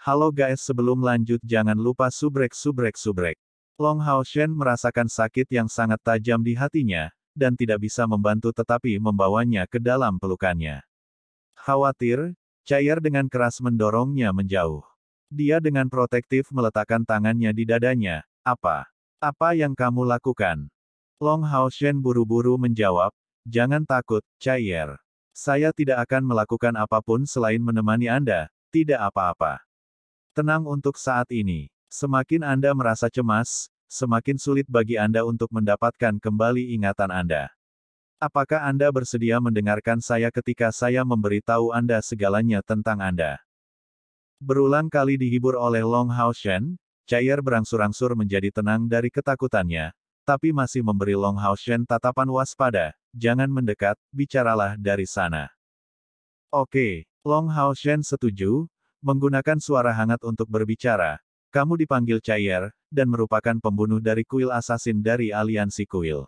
Halo guys, sebelum lanjut jangan lupa subrek. Long Hao Shen merasakan sakit yang sangat tajam di hatinya, dan tidak bisa membantu tetapi membawanya ke dalam pelukannya. Khawatir, Chair dengan keras mendorongnya menjauh. Dia dengan protektif meletakkan tangannya di dadanya. Apa? Apa yang kamu lakukan? Long Hao Shen buru-buru menjawab, jangan takut, Chair. Saya tidak akan melakukan apapun selain menemani Anda, tidak apa-apa. Tenang untuk saat ini. Semakin Anda merasa cemas, semakin sulit bagi Anda untuk mendapatkan kembali ingatan Anda. Apakah Anda bersedia mendengarkan saya ketika saya memberitahu Anda segalanya tentang Anda? Berulang kali dihibur oleh Long Hao Shen, Chair berangsur-angsur menjadi tenang dari ketakutannya, tapi masih memberi Long Hao Shen tatapan waspada, jangan mendekat, bicaralah dari sana. Oke, Long Hao Shen setuju, menggunakan suara hangat untuk berbicara. Kamu dipanggil Chair, dan merupakan pembunuh dari kuil assassin dari Aliansi Kuil.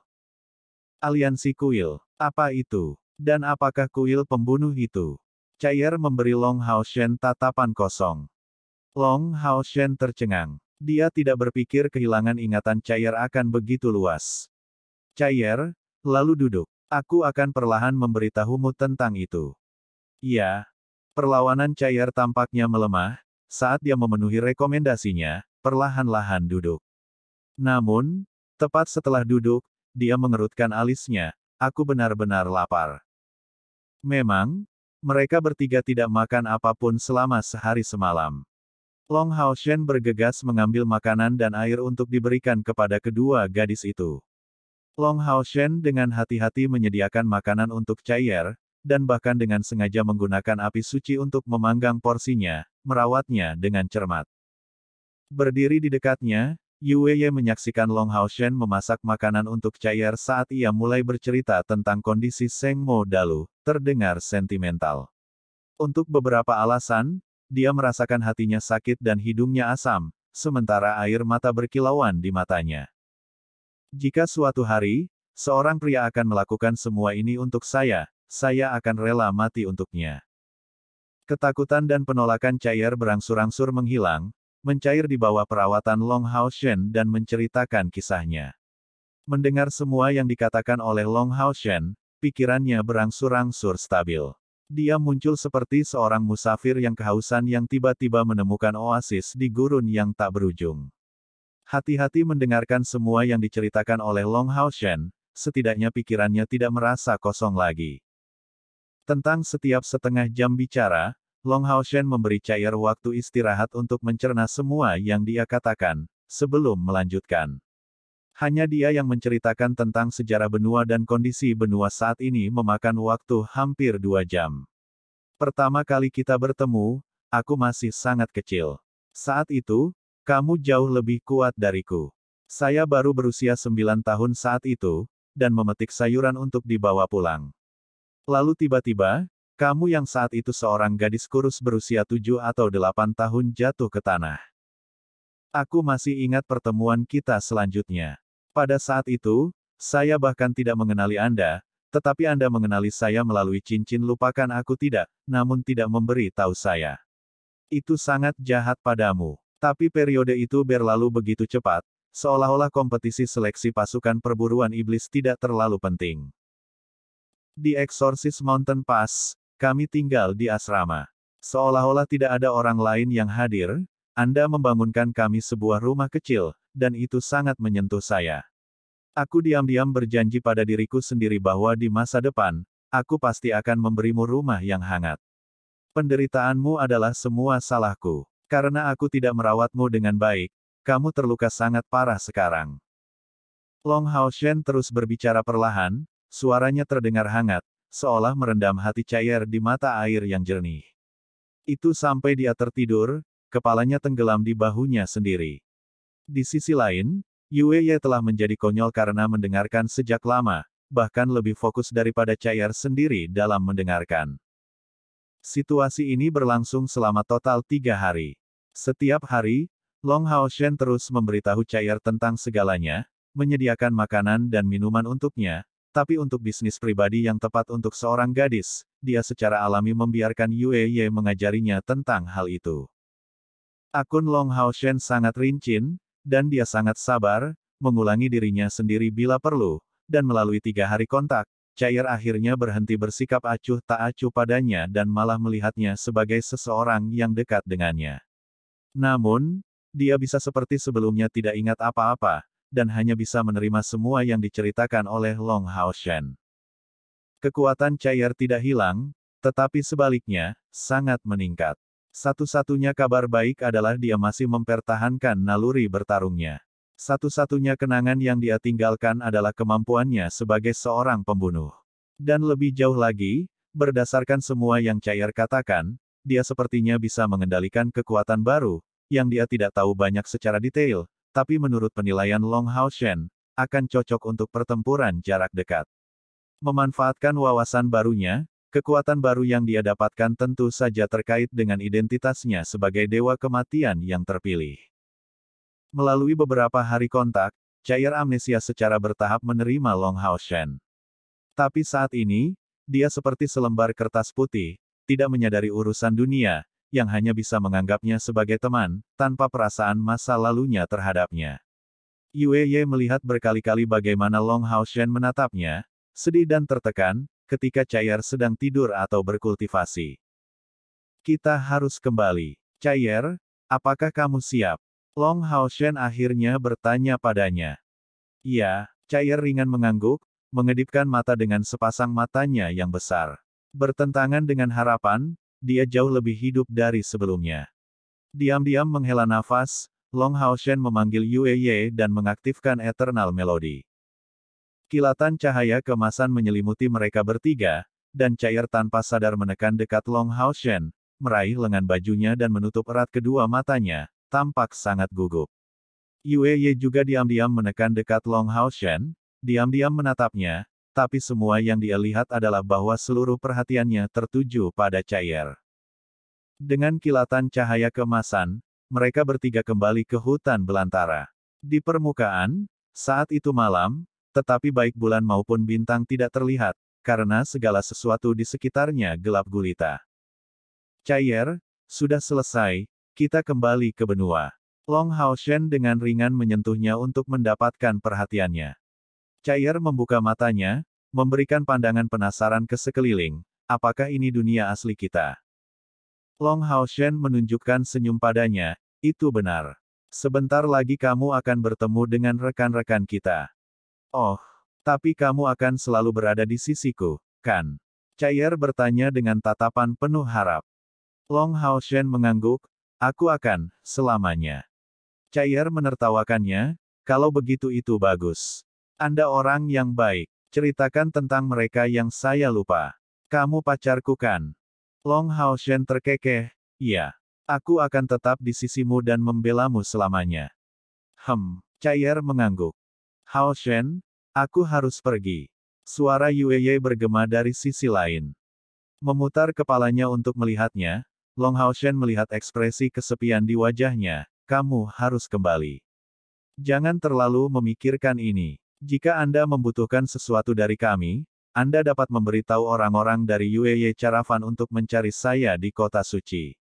Aliansi Kuil, apa itu? Dan apakah kuil pembunuh itu? Chair memberi Long Hao Shen tatapan kosong. Long Hao Shen tercengang. Dia tidak berpikir kehilangan ingatan Chair akan begitu luas. Chair, lalu duduk. Aku akan perlahan memberitahumu tentang itu. Ya. Perlawanan Chair tampaknya melemah, saat dia memenuhi rekomendasinya, perlahan-lahan duduk. Namun, tepat setelah duduk, dia mengerutkan alisnya, aku benar-benar lapar. Memang, mereka bertiga tidak makan apapun selama sehari semalam. Long Hao Shen bergegas mengambil makanan dan air untuk diberikan kepada kedua gadis itu. Long Hao Shen dengan hati-hati menyediakan makanan untuk Chair, dan bahkan dengan sengaja menggunakan api suci untuk memanggang porsinya, merawatnya dengan cermat. Berdiri di dekatnya, Yue Ye menyaksikan Long Hao Shen memasak makanan untuk Chair saat ia mulai bercerita tentang kondisi Seng Mo Dalu, terdengar sentimental. Untuk beberapa alasan, dia merasakan hatinya sakit dan hidungnya asam, sementara air mata berkilauan di matanya. Jika suatu hari, seorang pria akan melakukan semua ini untuk saya akan rela mati untuknya. Ketakutan dan penolakan Chair berangsur-angsur menghilang, mencair di bawah perawatan Long Hao Shen dan menceritakan kisahnya. Mendengar semua yang dikatakan oleh Long Hao Shen, pikirannya berangsur-angsur stabil. Dia muncul seperti seorang musafir yang kehausan yang tiba-tiba menemukan oasis di gurun yang tak berujung. Hati-hati mendengarkan semua yang diceritakan oleh Long Hao Shen, setidaknya pikirannya tidak merasa kosong lagi. Tentang setiap setengah jam bicara, Long Hao Shen memberi Chair waktu istirahat untuk mencerna semua yang dia katakan, sebelum melanjutkan. Hanya dia yang menceritakan tentang sejarah benua dan kondisi benua saat ini memakan waktu hampir 2 jam. Pertama kali kita bertemu, aku masih sangat kecil. Saat itu, kamu jauh lebih kuat dariku. Saya baru berusia 9 tahun saat itu, dan memetik sayuran untuk dibawa pulang. Lalu tiba-tiba, kamu yang saat itu seorang gadis kurus berusia 7 atau 8 tahun jatuh ke tanah. Aku masih ingat pertemuan kita selanjutnya. Pada saat itu, saya bahkan tidak mengenali Anda, tetapi Anda mengenali saya melalui cincin lupakan aku tidak, namun tidak memberi tahu saya. Itu sangat jahat padamu. Tapi periode itu berlalu begitu cepat, seolah-olah kompetisi seleksi pasukan perburuan iblis tidak terlalu penting. Di Exorcist Mountain Pass, kami tinggal di asrama. Seolah-olah tidak ada orang lain yang hadir, Anda membangunkan kami sebuah rumah kecil, dan itu sangat menyentuh saya. Aku diam-diam berjanji pada diriku sendiri bahwa di masa depan, aku pasti akan memberimu rumah yang hangat. Penderitaanmu adalah semua salahku. Karena aku tidak merawatmu dengan baik, kamu terluka sangat parah sekarang. Long Hao Shen terus berbicara perlahan, suaranya terdengar hangat, seolah merendam hati Chair di mata air yang jernih. Itu sampai dia tertidur, kepalanya tenggelam di bahunya sendiri. Di sisi lain, Yue Ye telah menjadi konyol karena mendengarkan sejak lama, bahkan lebih fokus daripada Chair sendiri dalam mendengarkan. Situasi ini berlangsung selama total 3 hari. Setiap hari, Long Hao Shen terus memberitahu Chair tentang segalanya, menyediakan makanan dan minuman untuknya, tapi untuk bisnis pribadi yang tepat untuk seorang gadis, dia secara alami membiarkan Yue Ye mengajarinya tentang hal itu. Akun Long Haoshen sangat rincin, dan dia sangat sabar, mengulangi dirinya sendiri bila perlu, dan melalui 3 hari kontak, Chair akhirnya berhenti bersikap acuh tak acuh padanya dan malah melihatnya sebagai seseorang yang dekat dengannya. Namun, dia bisa seperti sebelumnya tidak ingat apa-apa, dan hanya bisa menerima semua yang diceritakan oleh Long Haoshen. Kekuatan Chair tidak hilang, tetapi sebaliknya, sangat meningkat. Satu-satunya kabar baik adalah dia masih mempertahankan naluri bertarungnya. Satu-satunya kenangan yang dia tinggalkan adalah kemampuannya sebagai seorang pembunuh. Dan lebih jauh lagi, berdasarkan semua yang Chair katakan, dia sepertinya bisa mengendalikan kekuatan baru, yang dia tidak tahu banyak secara detail, tapi menurut penilaian Long Haoshen, akan cocok untuk pertempuran jarak dekat. Memanfaatkan wawasan barunya, kekuatan baru yang dia dapatkan tentu saja terkait dengan identitasnya sebagai dewa kematian yang terpilih. Melalui beberapa hari kontak, Chair amnesia secara bertahap menerima Long Haoshen. Tapi saat ini, dia seperti selembar kertas putih, tidak menyadari urusan dunia, yang hanya bisa menganggapnya sebagai teman, tanpa perasaan masa lalunya terhadapnya. Yue Ye melihat berkali-kali bagaimana Long Haoshen menatapnya, sedih dan tertekan, ketika Chair sedang tidur atau berkultivasi. Kita harus kembali. Chair, apakah kamu siap? Long Haoshen akhirnya bertanya padanya. Iya, Chair ringan mengangguk, mengedipkan mata dengan sepasang matanya yang besar. Bertentangan dengan harapan, dia jauh lebih hidup dari sebelumnya. Diam-diam menghela nafas, Long Haoshen memanggil Yue Ye dan mengaktifkan Eternal Melody. Kilatan cahaya kemasan menyelimuti mereka bertiga, dan Chair tanpa sadar menekan dekat Long Haoshen, meraih lengan bajunya dan menutup erat kedua matanya, tampak sangat gugup. Yue Ye juga diam-diam menekan dekat Long Haoshen, diam-diam menatapnya, tapi semua yang dia lihat adalah bahwa seluruh perhatiannya tertuju pada Chair. Dengan kilatan cahaya kemasan, mereka bertiga kembali ke hutan belantara. Di permukaan, saat itu malam, tetapi baik bulan maupun bintang tidak terlihat, karena segala sesuatu di sekitarnya gelap gulita. Chair, sudah selesai, kita kembali ke benua. Long Haoshen dengan ringan menyentuhnya untuk mendapatkan perhatiannya. Chair membuka matanya, memberikan pandangan penasaran ke sekeliling, apakah ini dunia asli kita? Long Haoshen menunjukkan senyum padanya, itu benar. Sebentar lagi kamu akan bertemu dengan rekan-rekan kita. Oh, tapi kamu akan selalu berada di sisiku, kan? Chair bertanya dengan tatapan penuh harap. Long Haoshen mengangguk, aku akan, selamanya. Chair menertawakannya, kalau begitu itu bagus. Anda orang yang baik, ceritakan tentang mereka yang saya lupa. Kamu pacarku kan? Long Haoshen terkekeh, iya. Aku akan tetap di sisimu dan membelamu selamanya. Chair mengangguk. Haoshen, aku harus pergi. Suara Yue Ye bergema dari sisi lain. Memutar kepalanya untuk melihatnya, Long Haoshen melihat ekspresi kesepian di wajahnya, kamu harus kembali. Jangan terlalu memikirkan ini. Jika Anda membutuhkan sesuatu dari kami, Anda dapat memberitahu orang-orang dari Yue Ye Caravan untuk mencari saya di kota suci.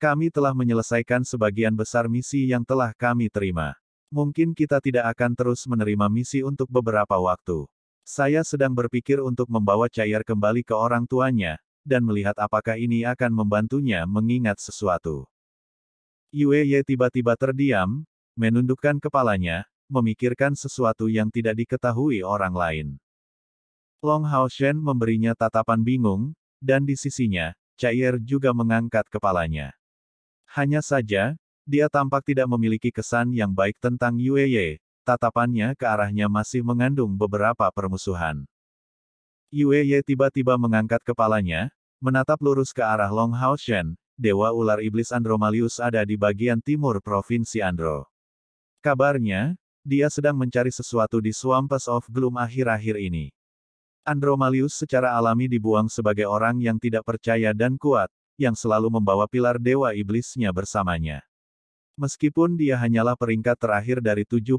Kami telah menyelesaikan sebagian besar misi yang telah kami terima. Mungkin kita tidak akan terus menerima misi untuk beberapa waktu. Saya sedang berpikir untuk membawa Chair kembali ke orang tuanya, dan melihat apakah ini akan membantunya mengingat sesuatu. Yue Ye tiba-tiba terdiam, menundukkan kepalanya, memikirkan sesuatu yang tidak diketahui orang lain. Long Haoshen memberinya tatapan bingung, dan di sisinya, Chair juga mengangkat kepalanya. Hanya saja, dia tampak tidak memiliki kesan yang baik tentang Yue Ye, tatapannya ke arahnya masih mengandung beberapa permusuhan. Yue Ye tiba-tiba mengangkat kepalanya, menatap lurus ke arah Long Haoshen, Dewa Ular Iblis Andromalius ada di bagian timur Provinsi Andro. Kabarnya, dia sedang mencari sesuatu di Swampes of Gloom akhir-akhir ini. Andromalius secara alami dibuang sebagai orang yang tidak percaya dan kuat, yang selalu membawa pilar Dewa Iblisnya bersamanya. Meskipun dia hanyalah peringkat terakhir dari 72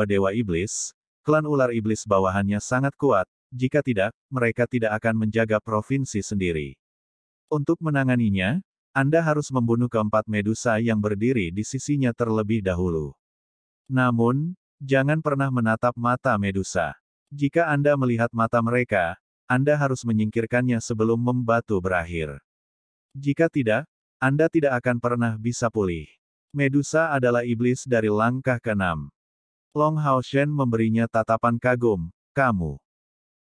Dewa Iblis, klan ular iblis bawahannya sangat kuat, jika tidak, mereka tidak akan menjaga provinsi sendiri. Untuk menanganinya, Anda harus membunuh keempat Medusa yang berdiri di sisinya terlebih dahulu. Namun, jangan pernah menatap mata Medusa. Jika Anda melihat mata mereka, Anda harus menyingkirkannya sebelum membatu berakhir. Jika tidak, Anda tidak akan pernah bisa pulih. Medusa adalah iblis dari langkah ke-6. Long Hao Shen memberinya tatapan kagum, kamu.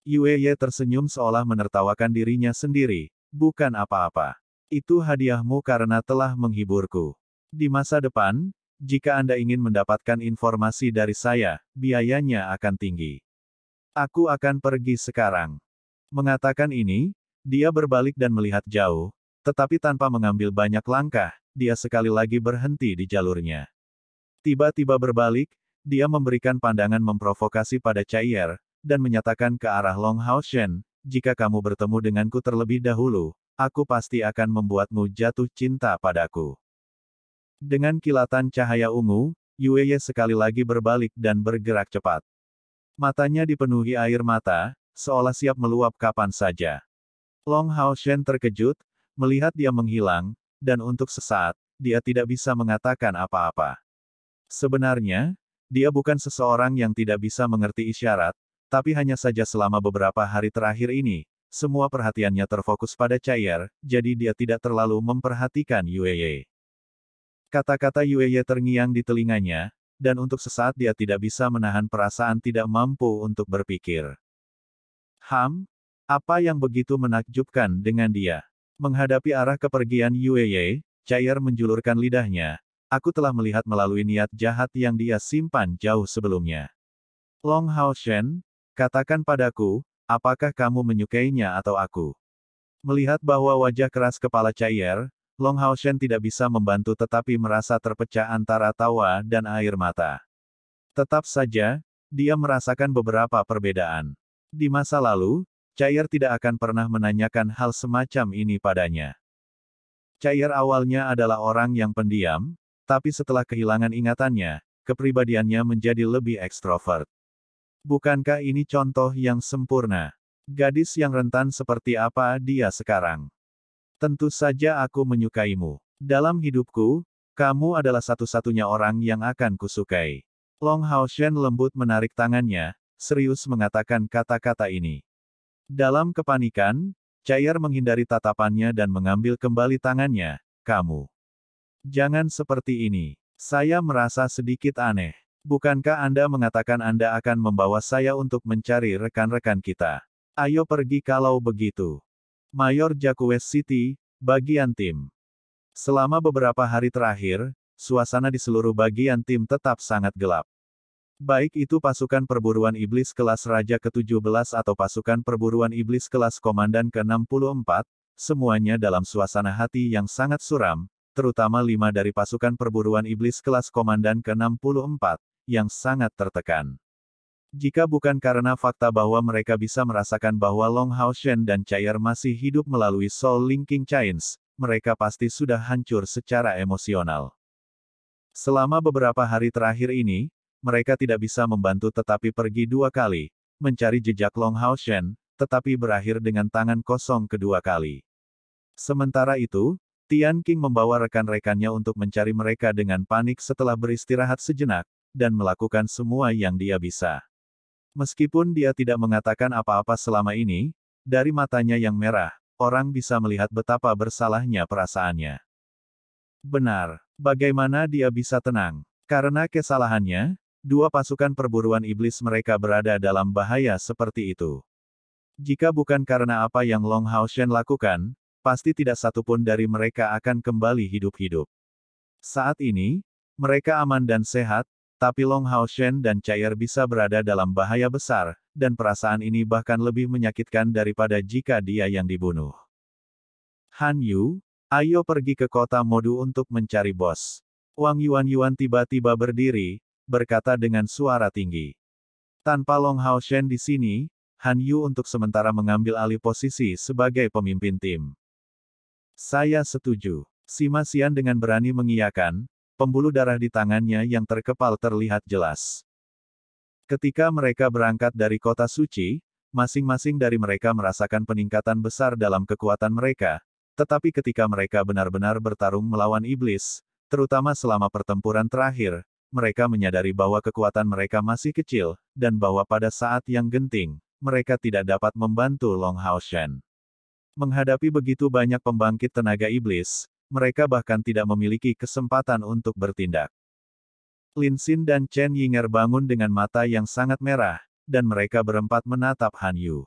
Yue Ye tersenyum seolah menertawakan dirinya sendiri, bukan apa-apa. Itu hadiahmu karena telah menghiburku. Di masa depan, jika Anda ingin mendapatkan informasi dari saya, biayanya akan tinggi. Aku akan pergi sekarang. Mengatakan ini, dia berbalik dan melihat jauh, tetapi tanpa mengambil banyak langkah, dia sekali lagi berhenti di jalurnya. Tiba-tiba berbalik, dia memberikan pandangan memprovokasi pada Chaier, dan menyatakan ke arah Long Hao Shen, jika kamu bertemu denganku terlebih dahulu, aku pasti akan membuatmu jatuh cinta padaku. Dengan kilatan cahaya ungu, Yue Ye sekali lagi berbalik dan bergerak cepat. Matanya dipenuhi air mata, seolah siap meluap kapan saja. Long Hao Shen terkejut, melihat dia menghilang, dan untuk sesaat, dia tidak bisa mengatakan apa-apa. Sebenarnya, dia bukan seseorang yang tidak bisa mengerti isyarat, tapi hanya saja selama beberapa hari terakhir ini, semua perhatiannya terfokus pada Chaier, jadi dia tidak terlalu memperhatikan Yue Ye. Kata-kata Yue Ye terngiang di telinganya, dan untuk sesaat dia tidak bisa menahan perasaan tidak mampu untuk berpikir. Apa yang begitu menakjubkan dengan dia? Menghadapi arah kepergian Yue Ye, Chaier menjulurkan lidahnya. Aku telah melihat melalui niat jahat yang dia simpan jauh sebelumnya. Long Hao Shen, katakan padaku, apakah kamu menyukainya atau aku? Melihat bahwa wajah keras kepala Chaier, Long Hao Shen tidak bisa membantu tetapi merasa terpecah antara tawa dan air mata. Tetap saja, dia merasakan beberapa perbedaan. Di masa lalu, Chaier tidak akan pernah menanyakan hal semacam ini padanya. Chaier awalnya adalah orang yang pendiam, tapi setelah kehilangan ingatannya, kepribadiannya menjadi lebih ekstrovert. Bukankah ini contoh yang sempurna? Gadis yang rentan seperti apa dia sekarang? Tentu saja aku menyukaimu. Dalam hidupku, kamu adalah satu-satunya orang yang akan kusukai. Long Hao Shen lembut menarik tangannya, serius mengatakan kata-kata ini. Dalam kepanikan, Chaier menghindari tatapannya dan mengambil kembali tangannya, kamu. Jangan seperti ini. Saya merasa sedikit aneh. Bukankah Anda mengatakan Anda akan membawa saya untuk mencari rekan-rekan kita? Ayo pergi kalau begitu. Mayor Jacques City, bagian tim. Selama beberapa hari terakhir, suasana di seluruh bagian tim tetap sangat gelap. Baik itu pasukan perburuan iblis kelas Raja ke-17 atau pasukan perburuan iblis kelas Komandan ke-64, semuanya dalam suasana hati yang sangat suram, terutama 5 dari pasukan perburuan iblis kelas Komandan ke-64, yang sangat tertekan. Jika bukan karena fakta bahwa mereka bisa merasakan bahwa Long Hao Shen dan Chaier masih hidup melalui Soul Linking Chains, mereka pasti sudah hancur secara emosional. Selama beberapa hari terakhir ini, mereka tidak bisa membantu tetapi pergi 2 kali, mencari jejak Long Hao Shen, tetapi berakhir dengan tangan kosong kedua kali. Sementara itu, Tian Qing membawa rekan-rekannya untuk mencari mereka dengan panik setelah beristirahat sejenak, dan melakukan semua yang dia bisa. Meskipun dia tidak mengatakan apa-apa selama ini, dari matanya yang merah, orang bisa melihat betapa bersalahnya perasaannya. Benar, bagaimana dia bisa tenang? Karena kesalahannya, 2 pasukan perburuan iblis mereka berada dalam bahaya seperti itu. Jika bukan karena apa yang Long Hao Shen lakukan, pasti tidak satupun dari mereka akan kembali hidup-hidup. Saat ini, mereka aman dan sehat, tapi Long Hao Shen dan Chaier bisa berada dalam bahaya besar, dan perasaan ini bahkan lebih menyakitkan daripada jika dia yang dibunuh. Han Yu, ayo pergi ke kota Modu untuk mencari bos. Wang Yuan tiba-tiba berdiri, berkata dengan suara tinggi. Tanpa Long Hao Shen di sini, Han Yu untuk sementara mengambil alih posisi sebagai pemimpin tim. Saya setuju. Sima Xian dengan berani mengiyakan, pembuluh darah di tangannya yang terkepal terlihat jelas. Ketika mereka berangkat dari kota suci, masing-masing dari mereka merasakan peningkatan besar dalam kekuatan mereka, Tetapi ketika mereka benar-benar bertarung melawan iblis, terutama selama pertempuran terakhir, mereka menyadari bahwa kekuatan mereka masih kecil, dan bahwa pada saat yang genting, mereka tidak dapat membantu Long Hao Shen. Menghadapi begitu banyak pembangkit tenaga iblis, mereka bahkan tidak memiliki kesempatan untuk bertindak. Lin Xin dan Chen Yinger bangun dengan mata yang sangat merah, dan mereka berempat menatap Han Yu.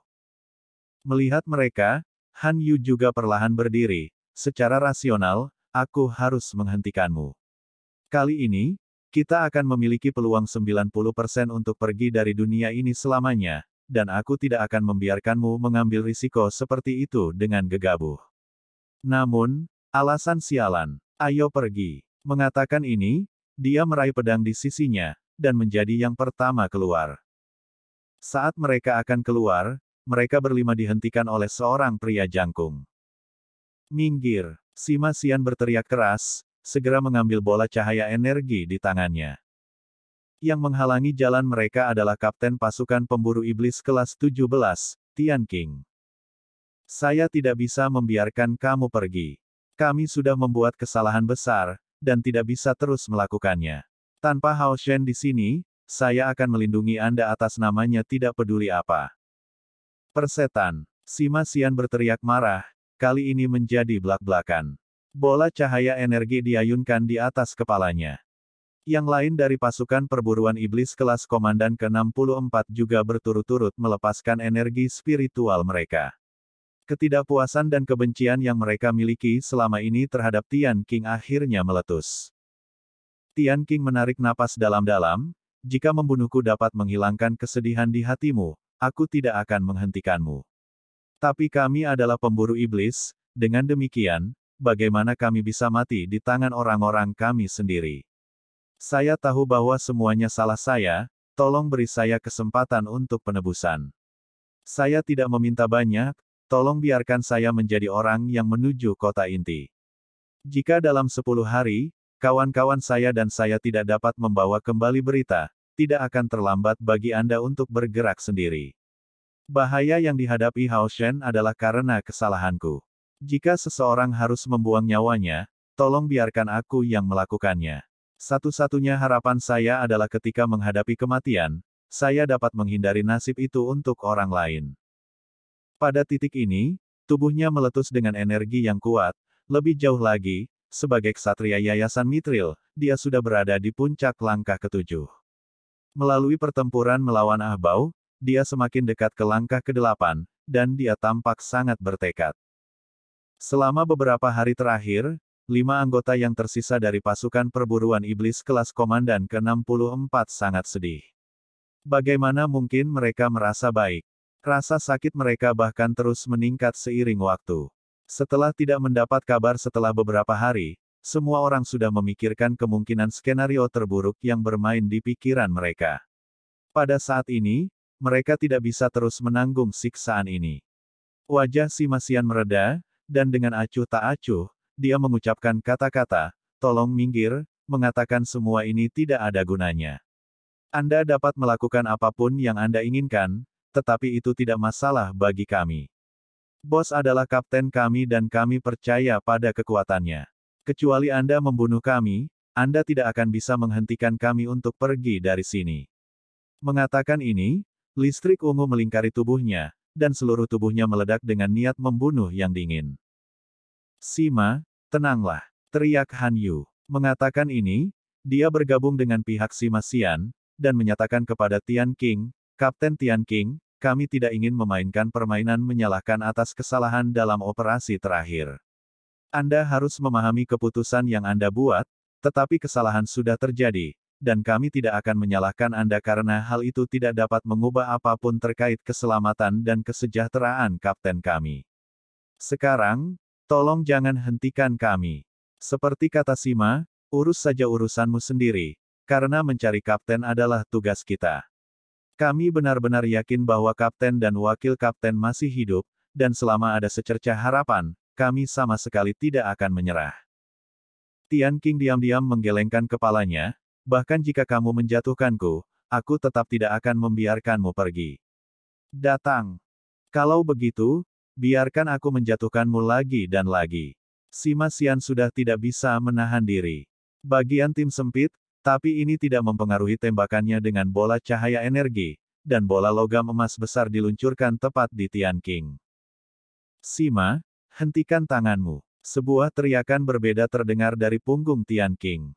Melihat mereka, Han Yu juga perlahan berdiri. Secara rasional, aku harus menghentikanmu. Kali ini, kita akan memiliki peluang 90% untuk pergi dari dunia ini selamanya, dan aku tidak akan membiarkanmu mengambil risiko seperti itu dengan gegabah. Namun, alasan sialan, ayo pergi. Mengatakan ini, dia meraih pedang di sisinya, dan menjadi yang pertama keluar. Saat mereka akan keluar, mereka berlima dihentikan oleh seorang pria jangkung. Minggir, Sima Xian berteriak keras, segera mengambil bola cahaya energi di tangannya. Yang menghalangi jalan mereka adalah Kapten Pasukan Pemburu Iblis kelas 17, Tian Qing. Saya tidak bisa membiarkan kamu pergi. Kami sudah membuat kesalahan besar, dan tidak bisa terus melakukannya. Tanpa Hao Shen di sini, saya akan melindungi Anda atas namanya tidak peduli apa. Persetan, Sima Xian berteriak marah, kali ini menjadi belak-belakan. Bola cahaya energi diayunkan di atas kepalanya. Yang lain dari pasukan perburuan iblis kelas komandan ke-64 juga berturut-turut melepaskan energi spiritual mereka. Ketidakpuasan dan kebencian yang mereka miliki selama ini terhadap Tian Qing akhirnya meletus. Tian Qing menarik napas dalam-dalam, jika membunuhku dapat menghilangkan kesedihan di hatimu, aku tidak akan menghentikanmu. Tapi kami adalah pemburu iblis, dengan demikian, bagaimana kami bisa mati di tangan orang-orang kami sendiri? Saya tahu bahwa semuanya salah saya, tolong beri saya kesempatan untuk penebusan. Saya tidak meminta banyak, tolong biarkan saya menjadi orang yang menuju kota inti. Jika dalam 10 hari, kawan-kawan saya dan saya tidak dapat membawa kembali berita, tidak akan terlambat bagi Anda untuk bergerak sendiri. Bahaya yang dihadapi Hao Shen adalah karena kesalahanku. Jika seseorang harus membuang nyawanya, tolong biarkan aku yang melakukannya. Satu-satunya harapan saya adalah ketika menghadapi kematian, saya dapat menghindari nasib itu untuk orang lain. Pada titik ini, tubuhnya meletus dengan energi yang kuat, lebih jauh lagi, sebagai ksatria Yayasan Mithril, dia sudah berada di puncak langkah ke-7. Melalui pertempuran melawan Ahbao, dia semakin dekat ke langkah ke-8, dan dia tampak sangat bertekad. Selama beberapa hari terakhir, 5 anggota yang tersisa dari pasukan perburuan iblis kelas komandan ke-64 sangat sedih. Bagaimana mungkin mereka merasa baik? Rasa sakit mereka bahkan terus meningkat seiring waktu. Setelah tidak mendapat kabar setelah beberapa hari, semua orang sudah memikirkan kemungkinan skenario terburuk yang bermain di pikiran mereka. Pada saat ini, mereka tidak bisa terus menanggung siksaan ini. Wajah Sima Xian mereda, dan dengan acuh tak acuh, dia mengucapkan kata-kata, tolong minggir, mengatakan semua ini tidak ada gunanya. Anda dapat melakukan apapun yang Anda inginkan, tetapi itu tidak masalah bagi kami. Bos adalah kapten kami dan kami percaya pada kekuatannya. Kecuali Anda membunuh kami, Anda tidak akan bisa menghentikan kami untuk pergi dari sini. Mengatakan ini, listrik ungu melingkari tubuhnya, dan seluruh tubuhnya meledak dengan niat membunuh yang dingin. Sima, tenanglah, teriak Han Yu. Mengatakan ini, dia bergabung dengan pihak Sima Xian, dan menyatakan kepada Tian Qing, Kapten Tian Qing, kami tidak ingin memainkan permainan menyalahkan atas kesalahan dalam operasi terakhir. Anda harus memahami keputusan yang Anda buat, tetapi kesalahan sudah terjadi, dan kami tidak akan menyalahkan Anda karena hal itu tidak dapat mengubah apapun terkait keselamatan dan kesejahteraan kapten kami. Sekarang, tolong jangan hentikan kami. Seperti kata Sima, urus saja urusanmu sendiri, karena mencari kapten adalah tugas kita. Kami benar-benar yakin bahwa kapten dan wakil kapten masih hidup, dan selama ada secercah harapan, kami sama sekali tidak akan menyerah. Tian Qing diam-diam menggelengkan kepalanya, bahkan jika kamu menjatuhkanku, aku tetap tidak akan membiarkanmu pergi. Datang. Kalau begitu, Biarkan aku menjatuhkanmu lagi dan lagi. Sima Xian sudah tidak bisa menahan diri. Bagian tim sempit, tapi ini tidak mempengaruhi tembakannya dengan bola cahaya energi, dan bola logam emas besar diluncurkan tepat di Tian Qing. Sima, hentikan tanganmu. Sebuah teriakan berbeda terdengar dari punggung Tian Qing.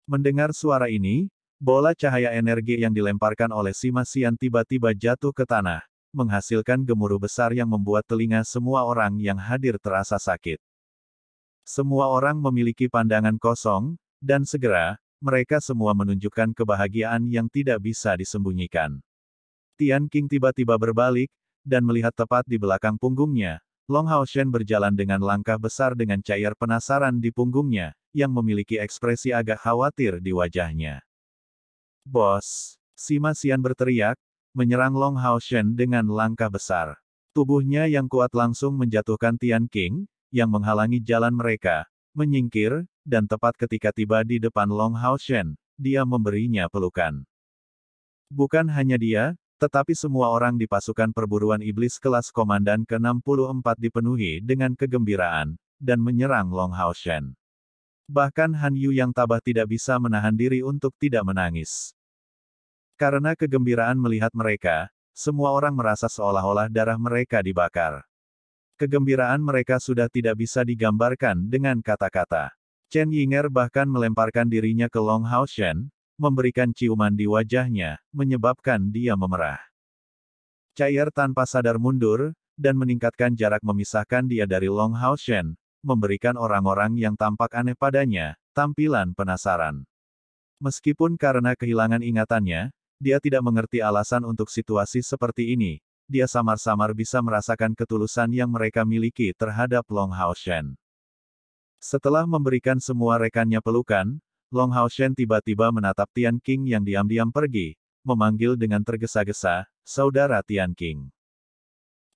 Mendengar suara ini, bola cahaya energi yang dilemparkan oleh Sima Xian tiba-tiba jatuh ke tanah, menghasilkan gemuruh besar yang membuat telinga semua orang yang hadir terasa sakit. Semua orang memiliki pandangan kosong, dan segera, mereka semua menunjukkan kebahagiaan yang tidak bisa disembunyikan. Tian Qing tiba-tiba berbalik, dan melihat tepat di belakang punggungnya. Long Hao Shen berjalan dengan langkah besar dengan cair penasaran di punggungnya, yang memiliki ekspresi agak khawatir di wajahnya. Bos! Sima Xian berteriak, menyerang Long Hao Shen dengan langkah besar. Tubuhnya yang kuat langsung menjatuhkan Tian Qing, yang menghalangi jalan mereka, menyingkir, dan tepat ketika tiba di depan Long Hao Shen, dia memberinya pelukan. Bukan hanya dia, tetapi semua orang di pasukan perburuan iblis kelas komandan ke-64 dipenuhi dengan kegembiraan, dan menyerang Long Hao Shen. Bahkan Han Yu yang tabah tidak bisa menahan diri untuk tidak menangis. Karena kegembiraan melihat mereka, semua orang merasa seolah-olah darah mereka dibakar. Kegembiraan mereka sudah tidak bisa digambarkan dengan kata-kata. Chen Yinger bahkan melemparkan dirinya ke Long Hao Shen, memberikan ciuman di wajahnya, menyebabkan dia memerah. Cair tanpa sadar mundur, dan meningkatkan jarak memisahkan dia dari Long Hao Shen, memberikan orang-orang yang tampak aneh padanya, tampilan penasaran. Meskipun karena kehilangan ingatannya, dia tidak mengerti alasan untuk situasi seperti ini, dia samar-samar bisa merasakan ketulusan yang mereka miliki terhadap Long Hao Shen. Setelah memberikan semua rekannya pelukan, Long Hao Shen tiba-tiba menatap Tian Qing yang diam-diam pergi, memanggil dengan tergesa-gesa, "Saudara Tian Qing."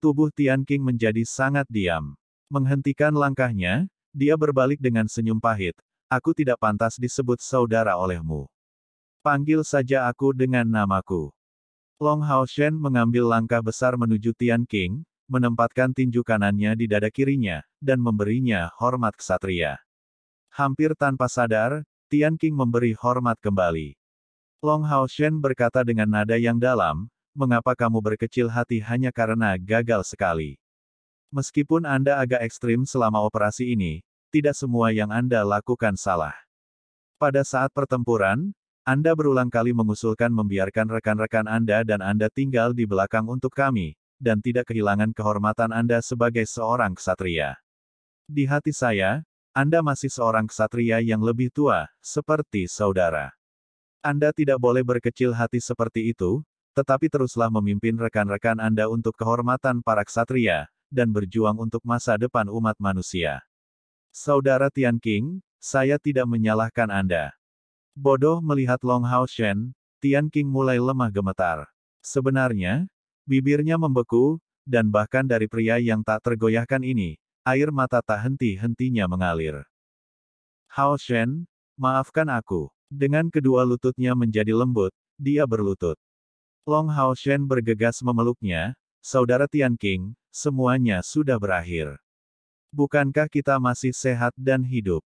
Tubuh Tian Qing menjadi sangat diam. Menghentikan langkahnya, dia berbalik dengan senyum pahit, "Aku tidak pantas disebut saudara olehmu. Panggil saja aku dengan namaku." Long Hao Shen mengambil langkah besar menuju Tian Qing, menempatkan tinju kanannya di dada kirinya, dan memberinya hormat ksatria. Hampir tanpa sadar, Tian Qing memberi hormat kembali. Long Hao Shen berkata dengan nada yang dalam, "Mengapa kamu berkecil hati hanya karena gagal sekali? Meskipun Anda agak ekstrim selama operasi ini, tidak semua yang Anda lakukan salah. Pada saat pertempuran, Anda berulang kali mengusulkan membiarkan rekan-rekan Anda dan Anda tinggal di belakang untuk kami, dan tidak kehilangan kehormatan Anda sebagai seorang ksatria. Di hati saya, Anda masih seorang ksatria yang lebih tua, seperti saudara. Anda tidak boleh berkecil hati seperti itu, tetapi teruslah memimpin rekan-rekan Anda untuk kehormatan para ksatria, dan berjuang untuk masa depan umat manusia. Saudara Tian Qing, saya tidak menyalahkan Anda." Bodoh melihat Long Hao Shen, Tian Qing mulai lemah gemetar. Sebenarnya, bibirnya membeku, dan bahkan dari pria yang tak tergoyahkan ini, air mata tak henti-hentinya mengalir. "Hao Shen, maafkan aku." Dengan kedua lututnya menjadi lembut, dia berlutut. Long Hao Shen bergegas memeluknya, "Saudara Tian Qing, semuanya sudah berakhir. Bukankah kita masih sehat dan hidup?"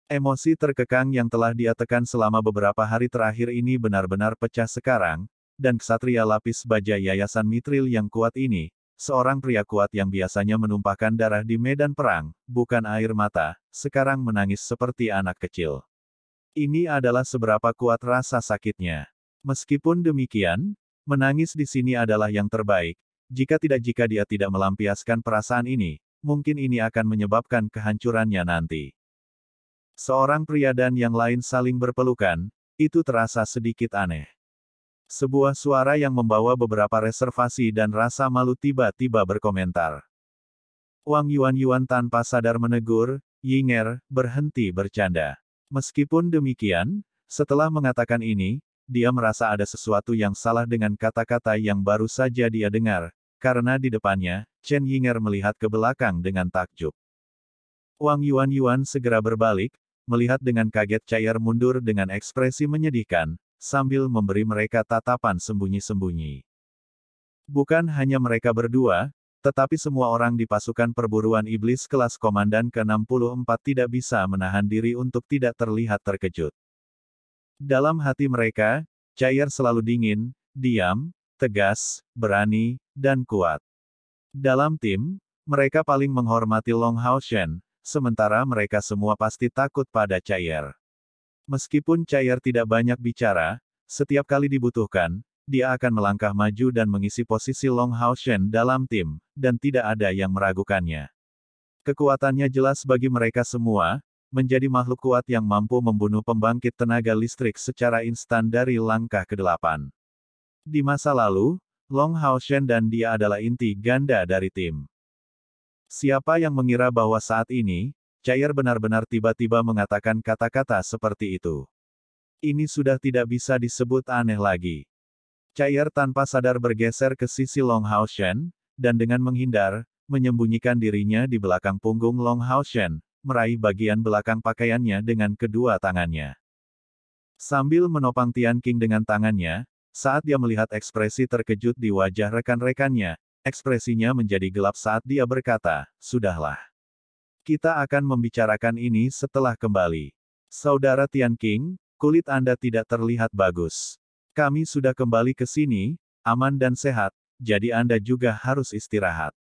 Emosi terkekang yang telah dia tekan selama beberapa hari terakhir ini benar-benar pecah sekarang, dan ksatria lapis baja Yayasan Mithril yang kuat ini, seorang pria kuat yang biasanya menumpahkan darah di medan perang, bukan air mata, sekarang menangis seperti anak kecil. Ini adalah seberapa kuat rasa sakitnya. Meskipun demikian, menangis di sini adalah yang terbaik. Jika dia tidak melampiaskan perasaan ini, mungkin ini akan menyebabkan kehancurannya nanti. Seorang pria dan yang lain saling berpelukan, itu terasa sedikit aneh. Sebuah suara yang membawa beberapa reservasi dan rasa malu tiba-tiba berkomentar. Wang Yuan tanpa sadar menegur, "Yinger, berhenti bercanda." Meskipun demikian, setelah mengatakan ini, dia merasa ada sesuatu yang salah dengan kata-kata yang baru saja dia dengar, karena di depannya, Chen Yinger melihat ke belakang dengan takjub. Wang Yuan segera berbalik, melihat dengan kaget cair mundur dengan ekspresi menyedihkan, sambil memberi mereka tatapan sembunyi-sembunyi. Bukan hanya mereka berdua, Tetapi semua orang di pasukan perburuan iblis kelas komandan ke-64 tidak bisa menahan diri untuk tidak terlihat terkejut. Dalam hati mereka, Chair selalu dingin, diam, tegas, berani, dan kuat. Dalam tim, mereka paling menghormati Long Hao Shen, sementara mereka semua pasti takut pada Chair. Meskipun Chair tidak banyak bicara, setiap kali dibutuhkan, dia akan melangkah maju dan mengisi posisi Long Hao Shen dalam tim, dan tidak ada yang meragukannya. Kekuatannya jelas bagi mereka semua, menjadi makhluk kuat yang mampu membunuh pembangkit tenaga listrik secara instan dari langkah ke-8. Di masa lalu, Long Hao Shen dan dia adalah inti ganda dari tim. Siapa yang mengira bahwa saat ini, Chair benar-benar tiba-tiba mengatakan kata-kata seperti itu? Ini sudah tidak bisa disebut aneh lagi. Chair tanpa sadar bergeser ke sisi Long Hao Shen, dan dengan menghindar, menyembunyikan dirinya di belakang punggung Long Hao Shen, meraih bagian belakang pakaiannya dengan kedua tangannya. Sambil menopang Tian Qing dengan tangannya, saat dia melihat ekspresi terkejut di wajah rekan-rekannya, ekspresinya menjadi gelap saat dia berkata, "Sudahlah. Kita akan membicarakan ini setelah kembali. Saudara Tian Qing, kulit Anda tidak terlihat bagus. Kami sudah kembali ke sini, aman dan sehat, jadi Anda juga harus istirahat.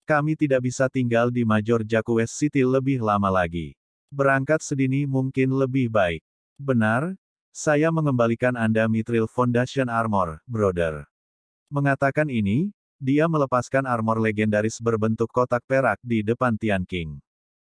Kami tidak bisa tinggal di Major Jacques City lebih lama lagi. Berangkat sedini mungkin lebih baik." "Benar, saya mengembalikan Anda Mithril Foundation Armor, brother." Mengatakan ini, dia melepaskan armor legendaris berbentuk kotak perak di depan Tian Qing.